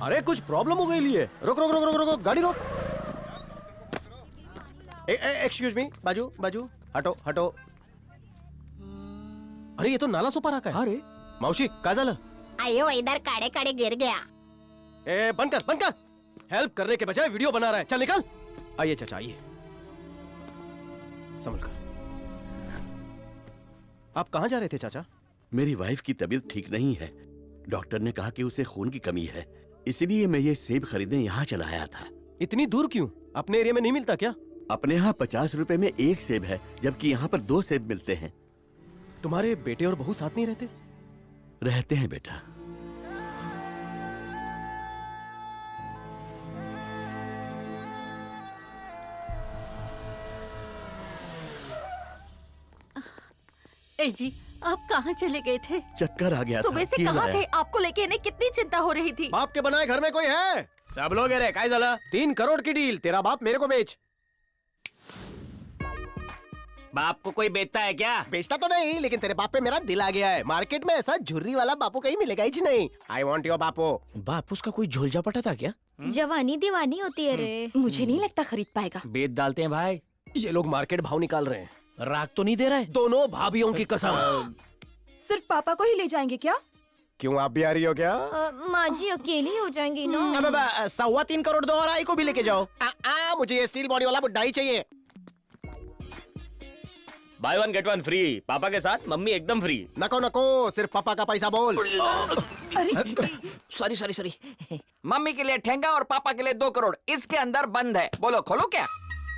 अरे कुछ प्रॉब्लम हो गई लिए। रुक रुक रुक रुक रुक, गाड़ी रोक। एक्सक्यूज मी, बाजू बाजू, हटो हटो। अरे ये तो नाला सोपा रखा है। अरे मावशी काय झालं? आयो इधर काड़े काड़े गिर गया। ए बंद कर। हेल्प करने के बजाय वीडियो बना रहा है। चल निकल। आइए चाचा आइए, संभल कर। आप कहाँ जा रहे थे चाचा? मेरी वाइफ की तबीयत ठीक नहीं है। डॉक्टर ने कहा कि उसे खून की कमी है, इसलिए मैं ये सेब खरीदने यहाँ चला आया था। इतनी दूर क्यों? अपने एरिया में नहीं मिलता क्या? अपने यहाँ 50 रुपए में एक सेब है, जबकि यहाँ पर 2 सेब मिलते हैं। तुम्हारे बेटे और बहू साथ नहीं रहते? रहते हैं बेटा। ए जी, आप कहाँ चले गए थे? चक्कर आ गया था। सुबह से कहाँ थे? आपको लेके इन्हें कितनी चिंता हो रही थी। बाप के बनाए घर में कोई है? सब लोग है। काय झालं? 3 करोड़ की डील, तेरा बाप मेरे को बेच। बाप को कोई बेचता है क्या? बेचता तो नहीं, लेकिन तेरे बाप पे मेरा दिल आ गया है। मार्केट में ऐसा झुर्री वाला बापू कहीं मिलेगा ही नहीं। आई वॉन्ट योर बापू। बापू उसका कोई झोलझा पटा था क्या? जवानी दीवानी होती है रे। मुझे नहीं लगता खरीद पाएगा। बेच डालते हैं भाई। ये लोग मार्केट भाव निकाल रहे हैं। राग तो नहीं दे रहा है? दोनों भाभीियों की कसम। सिर्फ पापा को ही ले जाएंगे क्या? क्यों, आप भी आ रही हो क्या? माँ जी अकेली हो जाएंगी ना। 3.25 करोड़ दो और आई को भी लेके जाओ। मुझे ये स्टील बॉडी वाला बुड्ढा ही चाहिए। Buy 1 get 1 free. पापा के साथ मम्मी एकदम फ्री। नको नको, सिर्फ पापा का पैसा बोल। सॉरी। मम्मी के लिए ठेंगा और पापा के लिए 2 करोड़ इसके अंदर बंद है। बोलो खोलो क्या?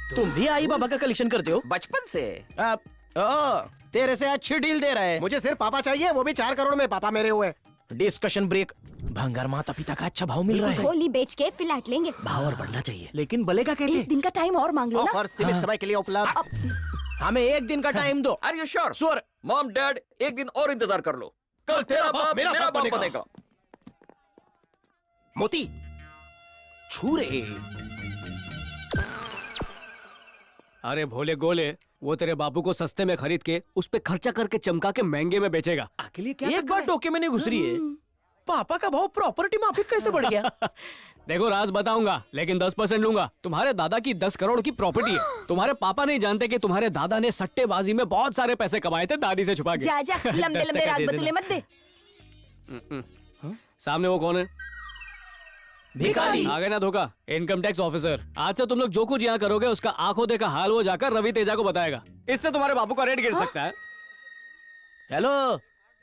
तुम भी आई बाबा का कलेक्शन करते हो? बचपन से। तेरे से अच्छी डील दे रहा है। मुझे सिर्फ पापा चाहिए, वो भी 4 करोड़ में। पापा मेरे हुए। Discussion break. भंगार माता पिता का अच्छा भाव मिल रहा है। गोली बेच के फ्लैट लेंगे। भाव और बढ़ना चाहिए, लेकिन बलेगा कैसे? 1 दिन का टाइम और मांग लो ना। ऑफर सीमित समय के लिए उपलब्ध। हमें 1 दिन का टाइम दो। Are you sure? Sure. Mom dad 1 दिन और इंतजार कर लो। कल तेरा बाप मेरा बाप बनेगा। मोती छूरे। अरे भोले गोले, वो तेरे बाबू को सस्ते में खरीद के उस पे खर्चा करके चमका के महंगे में बेचेगा। अकेले क्या? एक बार टोके में नहीं घुस रही है। पापा का भाव प्रॉपर्टी माफिक कैसे बढ़ गया? देखो राज बताऊंगा, लेकिन 10% लूंगा। तुम्हारे दादा की 10 करोड़ की प्रॉपर्टी है। तुम्हारे पापा नहीं जानते कि तुम्हारे दादा ने सट्टेबाजी में बहुत सारे पैसे कमाए थे दादी से छुपा के। जा लंबे लंबे राग बतले मत दे। सामने वो कौन है? भिखारी। आ गए ना धोखा। Income tax officer. आज से तुम लोग जो कुछ यहाँ करोगे उसका आंखों देखा हाल वो जाकर रवि तेजा को बताएगा। इससे तुम्हारे बाबू का रेट गिर सकता है। हेलो,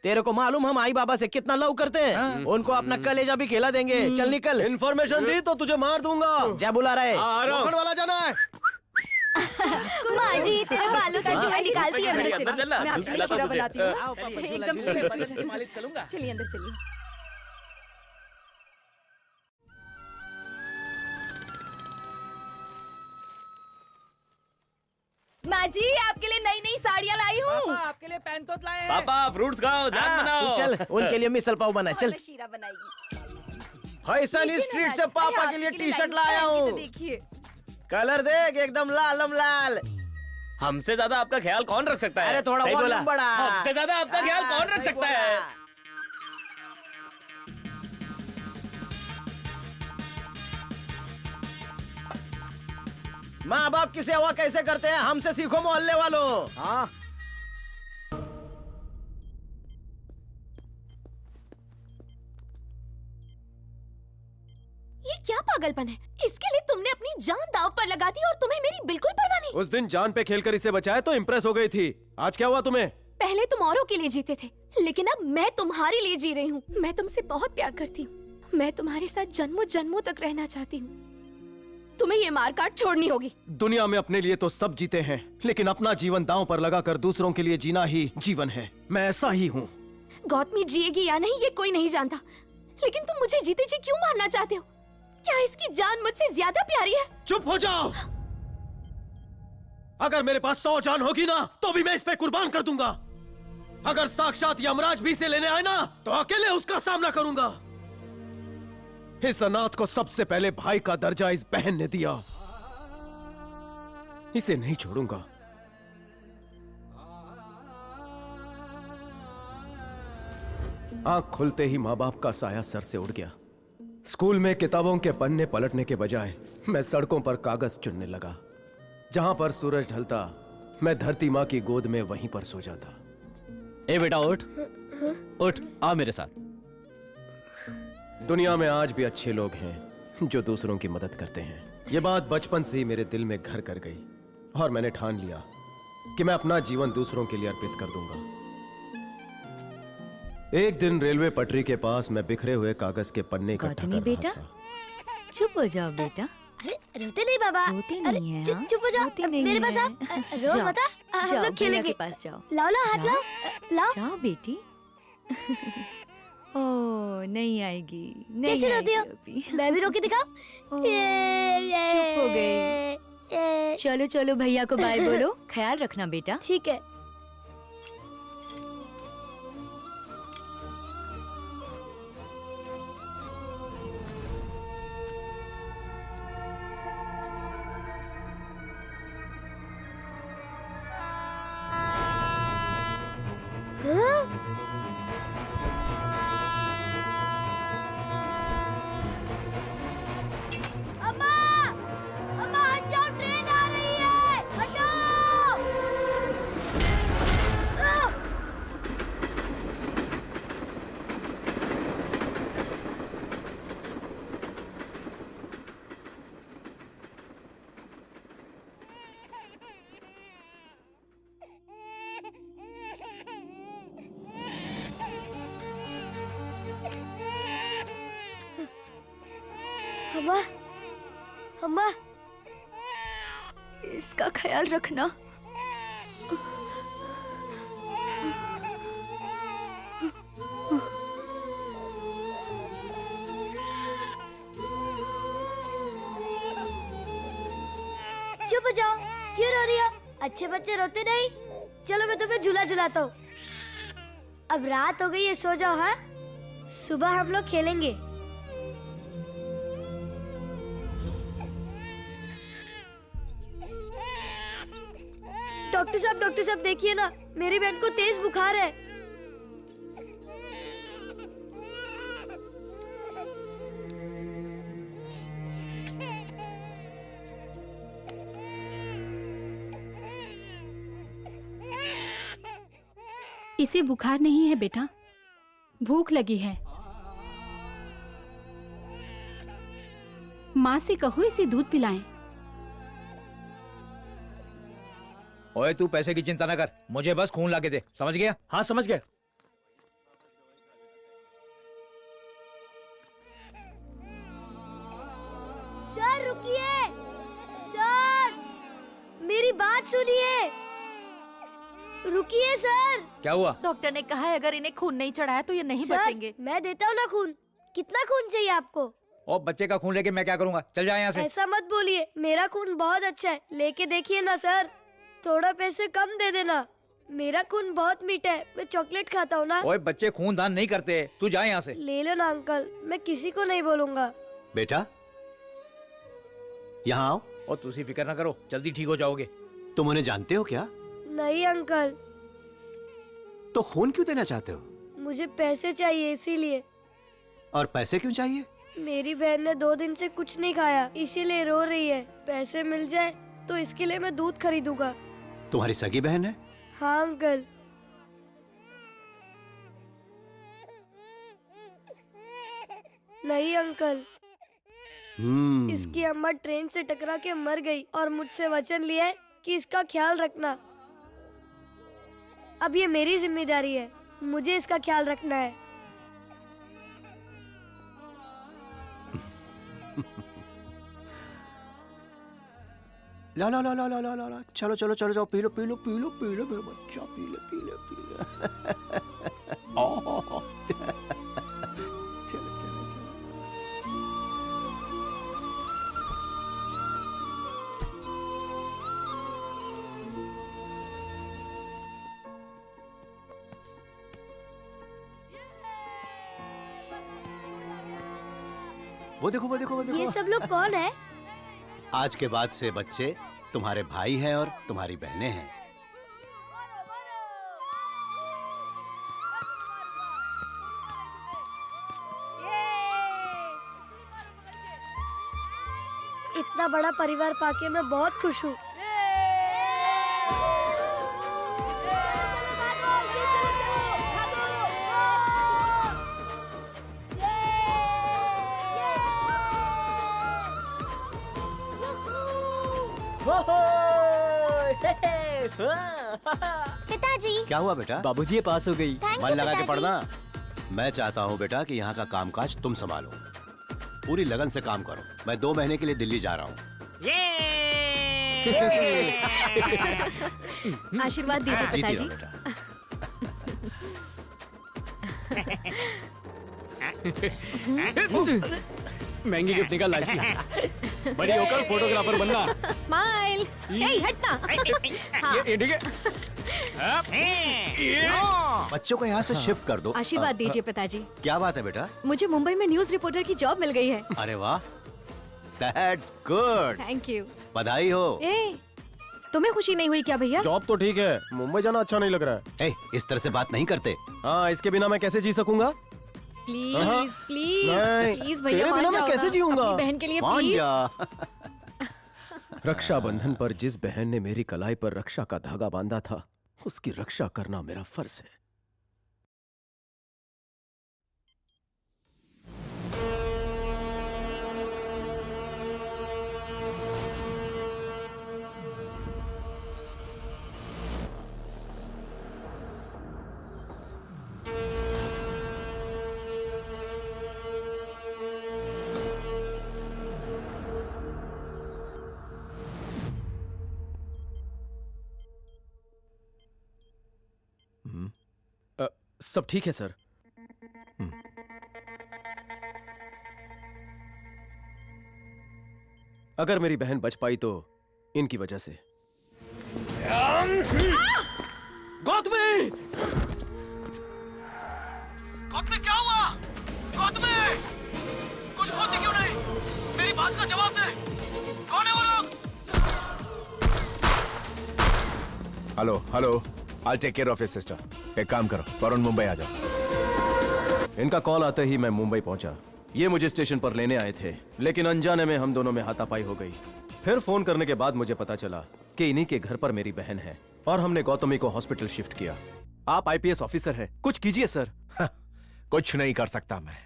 तेरे को मालूम हम आई बाबा से कितना लव करते हैं? उनको अपना कलेजा भी खिला देंगे। चल निकल। इन्फॉर्मेशन दी तो तुझे मार दूंगा। क्या बुला रहा है? मक्खन वाला जाना है। माँ जी तेरे बालों का जुआ निकालती है। अंदर अंदर चलना। मैं आपके लिए शीरा बनाती हूँ। एकदम से मालिक चलूंगा। चलिए अंदर चलिए। माँ जी आपके लिए नई नई साड़ियाँ लाई हूँ। आपके लिए पैंतोत लाए हैं। पापा फ्रूट्स खाओ, जान बनाओ। चल उनके लिए मिसल पाव बना। चल शीरा बनाएगी। फैशन स्ट्रीट से पापा के लिए टी-शर्ट लाया हूँ। देखिए कलर देख, एकदम लालम लाल। हमसे ज्यादा आपका ख्याल कौन रख सकता है? अरे थोड़ा सही बोला। वॉल्यूम बढ़ा। हमसे ज्यादा आपका ख्याल कौन रख सकता है? माँ बाप की सेवा कैसे करते हैं हमसे सीखो मोहल्ले वालों। हाँ ये क्या पागलपन है? इसके लिए तुमने अपनी जान दांव पर लगा दी और तुम्हें मेरी बिल्कुल परवाह नहीं। उस दिन जान पे खेलकर इसे बचाया तो इम्प्रेस हो गई थी। आज क्या हुआ तुम्हें? पहले तुम औरों के लिए जीते थे, लेकिन अब मैं तुम्हारे लिए जी रही हूँ। मैं तुमसे बहुत प्यार करती हूँ। मैं तुम्हारे साथ जन्मों जन्मों तक रहना चाहती हूँ। तुम्हें ये मार काट छोड़नी होगी। दुनिया में अपने लिए तो सब जीते हैं, लेकिन अपना जीवन दांव पर लगाकर दूसरों के लिए जीना ही जीवन है। मैं ऐसा ही हूँ। गौतमी जिएगी या नहीं ये कोई नहीं जानता, लेकिन तुम मुझे जीते जी क्यों मारना चाहते हो? क्या इसकी जान मुझसे ज्यादा प्यारी है? चुप हो जाओ। अगर मेरे पास 100 जान होगी ना तो भी मैं इस पे कुर्बान कर दूंगा। अगर साक्षात यमराज भी इसे लेने आए ना तो अकेले उसका सामना करूंगा। इस अनाथ को सबसे पहले भाई का दर्जा इस बहन ने दिया। इसे नहीं छोड़ूंगा। आंख खुलते ही माँ बाप का साया सर से उड़ गया। स्कूल में किताबों के पन्ने पलटने के बजाय मैं सड़कों पर कागज चुनने लगा। जहां पर सूरज ढलता मैं धरती माँ की गोद में वहीं पर सो जाता। ए बेटा उठ, उठ, आ मेरे साथ। दुनिया में आज भी अच्छे लोग हैं जो दूसरों की मदद करते हैं। ये बात बचपन से ही मेरे दिल में घर कर गई और मैंने ठान लिया कि मैं अपना जीवन दूसरों के लिए अर्पित कर दूंगा। एक दिन रेलवे पटरी के पास मैं बिखरे हुए कागज के पन्ने इकट्ठा कर गौतमी रहा बेटा, था। चुप हो जाओ बेटा। अरे रोते नहीं बाबा। रोते अरे, नहीं है, हाँ? चुप हो जाओ। रोते नहीं मेरे पास है। आओ। रो जाओ, मत। हम जाओ, लोग भैया खेलेंगे। के पास जाओ। लाओ लाओ हाथ जाओ। लाओ। लाओ। जाओ बेटी। ओ नहीं आएगी, नहीं कैसे रोती हो? आएगी अभी। मैं भी रोके दिखाऊं? ओह, ये चुप हो गई। चलो चलो भैया को बाय बोलो। ख्याल रखना बेटा। ठीक है। अम्मा! अम्मा हट जाओ, ट्रेन आ रही है। हटो! अम्मा, अम्मा, इसका ख्याल रखना। चुप हो जाओ। क्यों रो रही हो? अच्छे बच्चे रोते नहीं। चलो मैं तुम्हें झूला झुलाता हूँ। अब रात हो गई है, सो जाओ। हाँ, सुबह हम लोग खेलेंगे। डॉक्टर साहब देखिए ना, मेरी बहन को तेज बुखार है। इसे बुखार नहीं है बेटा, भूख लगी है। माँ से कहो इसे दूध पिलाएं। ओए तू पैसे की चिंता न कर, मुझे बस खून लाके दे, समझ गया? हाँ समझ गए। सर रुकिए, सर मेरी बात सुनिए। रुकिए सर। क्या हुआ? डॉक्टर ने कहा है अगर इन्हें खून नहीं चढ़ाया तो ये नहीं सर, बचेंगे। मैं देता हूँ ना खून। कितना खून चाहिए आपको? ओ बच्चे का खून लेके मैं क्या करूंगा? चल जा यहाँ से। ऐसा मत बोलिए, मेरा खून बहुत अच्छा है। लेके देखिए ना सर, थोड़ा पैसे कम दे देना। मेरा खून बहुत मीठा है, मैं चॉकलेट खाता हूँ ना। ओए बच्चे खून दान नहीं करते, तू जा यहाँ से। ले लो ना अंकल, मैं किसी को नहीं बोलूंगा। बेटा यहाँ आओ। और तुसी फिक्र ना करो, जल्दी ठीक हो जाओगे। तुम उन्हें जानते हो क्या? नहीं अंकल। तो खून क्यों देना चाहते हो? मुझे पैसे चाहिए इसीलिए। और पैसे क्यों चाहिए? मेरी बहन ने 2 दिन से कुछ नहीं खाया, इसीलिए रो रही है। पैसे मिल जाए तो इसके लिए मैं दूध खरीदूंगा। तुम्हारी सगी बहन है? हाँ अंकल। नहीं अंकल, इसकी अम्मा ट्रेन से टकरा के मर गई और मुझसे वचन लिया है कि इसका ख्याल रखना। अब ये मेरी जिम्मेदारी है, मुझे इसका ख्याल रखना है। ला ला ला ला ला ला ला, चलो चलो चलो जाओ, P low P low P low P low मेरा बच्चा, पी ले पी ले पी ले। चलो चलो चलो। वो देखो वो देखो वो देखो। ये सब लोग कौन है? आज के बाद से बच्चे तुम्हारे भाई हैं और तुम्हारी बहनें हैं। इतना बड़ा परिवार पाके मैं बहुत खुश हूँ। पिताजी क्या हुआ बेटा? बाबूजी ये पास हो गई। थैंक मन यू लगा के पिताजी। पढ़ना। मैं चाहता हूँ बेटा कि यहाँ का कामकाज तुम संभालो, पूरी लगन से काम करो। मैं 2 महीने के लिए दिल्ली जा रहा हूँ। आशीर्वाद दीजिए जीती पिताजी। रहो बेटा। महंगी गिफ्ट निकाल लालची। बड़ी होकर फोटोग्राफर बनना। स्माइल। हे हटना। हाँ। ये ठीक है। बच्चों को यहाँ से शिफ्ट कर दो। आशीर्वाद दीजिए पिताजी। क्या बात है बेटा? मुझे मुंबई में न्यूज रिपोर्टर की जॉब मिल गई है। अरे वाह, दैट्स गुड। Thank you. बधाई हो। ए, तुम्हें खुशी नहीं हुई क्या भैया? जॉब तो ठीक है, मुंबई जाना अच्छा नहीं लग रहा है। ए, इस तरह से बात नहीं करते। हाँ, इसके बिना मैं कैसे जी सकूंगा? प्लीज हाँ। प्लीज नहीं, प्लीज भैया तेरे मान बिना मैं जाओ कैसे ना। जीऊंगा? अपनी बहन के लिए मान प्लीज। जा। रक्षाबंधन पर जिस बहन ने मेरी कलाई पर रक्षा का धागा बांधा था, उसकी रक्षा करना मेरा फर्ज है। सब ठीक है सर। अगर मेरी बहन बच पाई तो इनकी वजह से। गौतमी! गौतमी क्या हुआ? गौतमी! कुछ बोलती क्यों नहीं? मेरी बात का जवाब दे। कौन है वो लोग? Hello hello, I'll take care of your sister. एक काम करो, वरुण मुंबई आ जाओ। इनका कॉल आते ही मैं मुंबई पहुंचा। ये मुझे स्टेशन पर लेने आए थे, लेकिन अनजाने में हम दोनों में हाथापाई हो गई। फिर फोन करने के बाद मुझे पता चला कि इन्हीं के घर पर मेरी बहन है और हमने गौतमी को हॉस्पिटल शिफ्ट किया। आप आईपीएस ऑफिसर हैं, कुछ कीजिए सर। कुछ नहीं कर सकता मैं।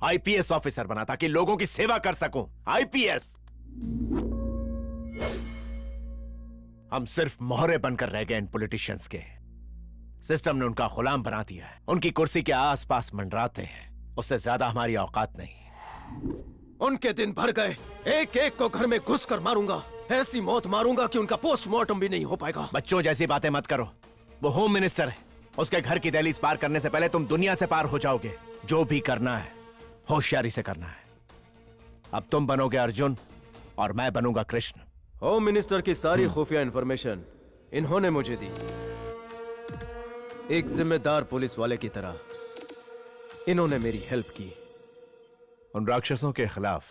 आईपीएस ऑफिसर बना ताकि लोगों की सेवा कर सकूं। आईपीएस। हम सिर्फ मोहरे बनकर रह गए इन पॉलिटिशियंस के। सिस्टम ने उनका गुलाम बना दिया है। उनकी कुर्सी के आसपास मंडराते हैं। उससे ज्यादा हमारी औकात नहीं। उनके दिन भर गए। एक एक को घर में घुस कर मारूंगा। ऐसी मौत मारूंगा कि उनका पोस्टमार्टम भी नहीं हो पाएगा। बच्चों जैसी बातें मत करो। वो होम मिनिस्टर है। उसके घर की दहलीज पार करने से पहले तुम दुनिया से पार हो जाओगे। जो भी करना है होशियारी से करना है। अब तुम बनोगे अर्जुन और मैं बनूंगा कृष्ण। होम मिनिस्टर की सारी खुफिया इंफॉर्मेशन इन्होंने मुझे दी। एक जिम्मेदार पुलिस वाले की तरह इन्होंने मेरी हेल्प की। उन राक्षसों के खिलाफ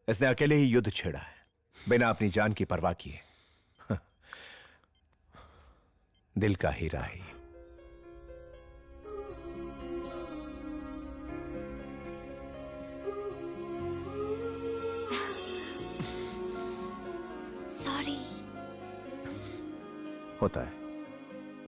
इसने अकेले ही युद्ध छेड़ा है, बिना अपनी जान की परवाह किए। दिल का हीरा ही। सॉरी। होता है।